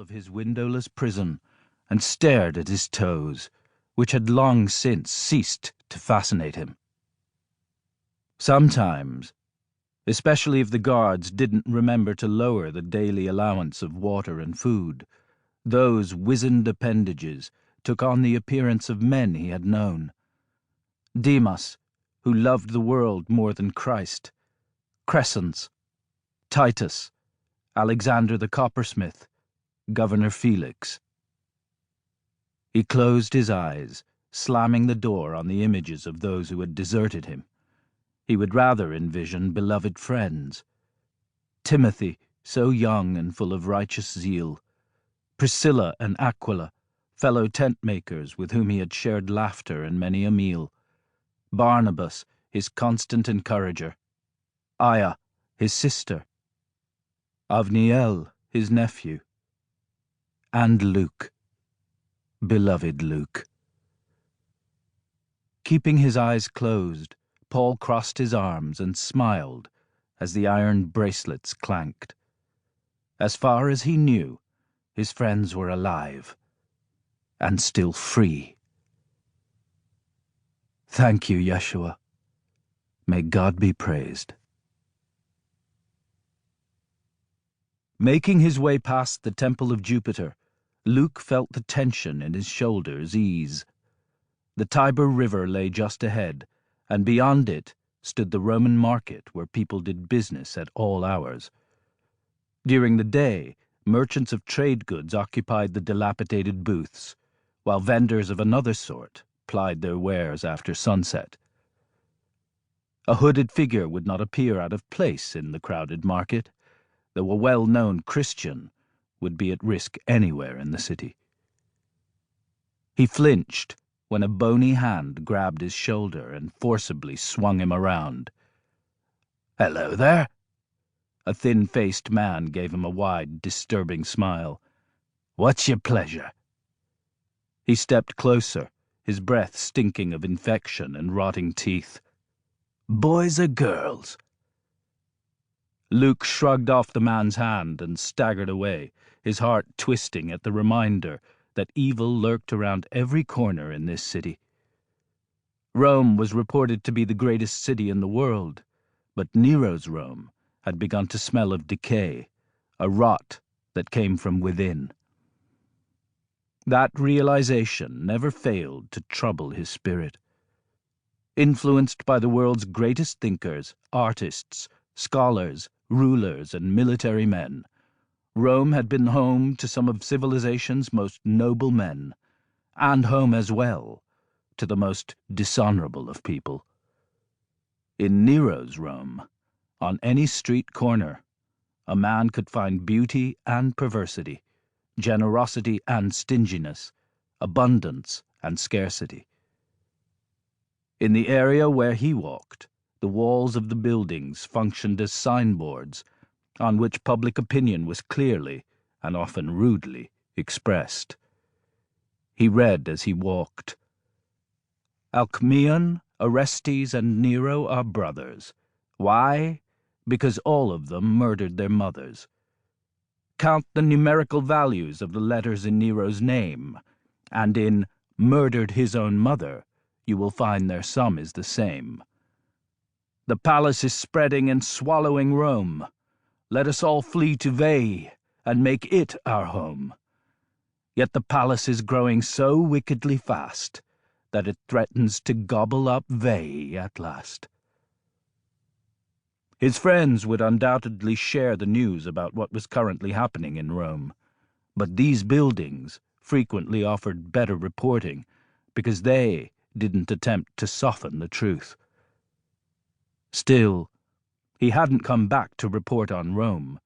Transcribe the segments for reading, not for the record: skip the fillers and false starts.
of his windowless prison and stared at his toes, which had long since ceased to fascinate him. Sometimes, especially if the guards didn't remember to lower the daily allowance of water and food, those wizened appendages took on the appearance of men he had known. Demas, who loved the world more than Christ, Crescens, Titus, Alexander the coppersmith, Governor Felix. He closed his eyes, slamming the door on the images of those who had deserted him. He would rather envision beloved friends. Timothy, so young and full of righteous zeal. Priscilla and Aquila, fellow tent-makers with whom he had shared laughter and many a meal. Barnabas, his constant encourager. Aya, his sister. Avniel, his nephew. And Luke, beloved Luke. Keeping his eyes closed, Paul crossed his arms and smiled as the iron bracelets clanked. As far as he knew, his friends were alive and still free. Thank you, Yeshua. May God be praised. Making his way past the Temple of Jupiter, Luke felt the tension in his shoulders ease. The Tiber River lay just ahead, and beyond it stood the Roman market where people did business at all hours. During the day, merchants of trade goods occupied the dilapidated booths, while vendors of another sort plied their wares after sunset. A hooded figure would not appear out of place in the crowded market, though a well-known Christian would be at risk anywhere in the city. He flinched when a bony hand grabbed his shoulder and forcibly swung him around. "Hello there." A thin-faced man gave him a wide, disturbing smile. "What's your pleasure?" He stepped closer, his breath stinking of infection and rotting teeth. "Boys or girls?" Luke shrugged off the man's hand and staggered away, his heart twisting at the reminder that evil lurked around every corner in this city. Rome was reported to be the greatest city in the world, but Nero's Rome had begun to smell of decay, a rot that came from within. That realization never failed to trouble his spirit. Influenced by the world's greatest thinkers, artists, scholars, rulers, and military men, Rome had been home to some of civilization's most noble men, and home as well to the most dishonorable of people. In Nero's Rome, on any street corner, a man could find beauty and perversity, generosity and stinginess, abundance and scarcity. In the area where he walked, the walls of the buildings functioned as signboards on which public opinion was clearly, and often rudely, expressed. He read as he walked. Alcmaeon, Orestes, and Nero are brothers. Why? Because all of them murdered their mothers. Count the numerical values of the letters in Nero's name, and in murdered his own mother, you will find their sum is the same. The palace is spreading and swallowing Rome. Let us all flee to Veii and make it our home. Yet the palace is growing so wickedly fast that it threatens to gobble up Veii at last. His friends would undoubtedly share the news about what was currently happening in Rome, but these buildings frequently offered better reporting because they didn't attempt to soften the truth. Still, he hadn't come back to report on Rome.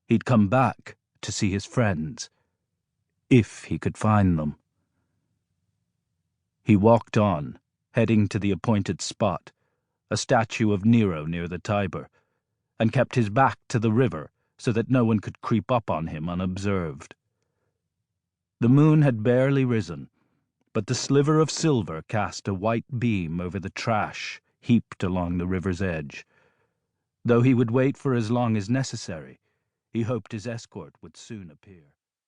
He'd come back to see his friends, if he could find them. He walked on, heading to the appointed spot, a statue of Nero near the Tiber, and kept his back to the river so that no one could creep up on him unobserved. The moon had barely risen, but the sliver of silver cast a white beam over the trash heaped along the river's edge. Though he would wait for as long as necessary, he hoped his escort would soon appear.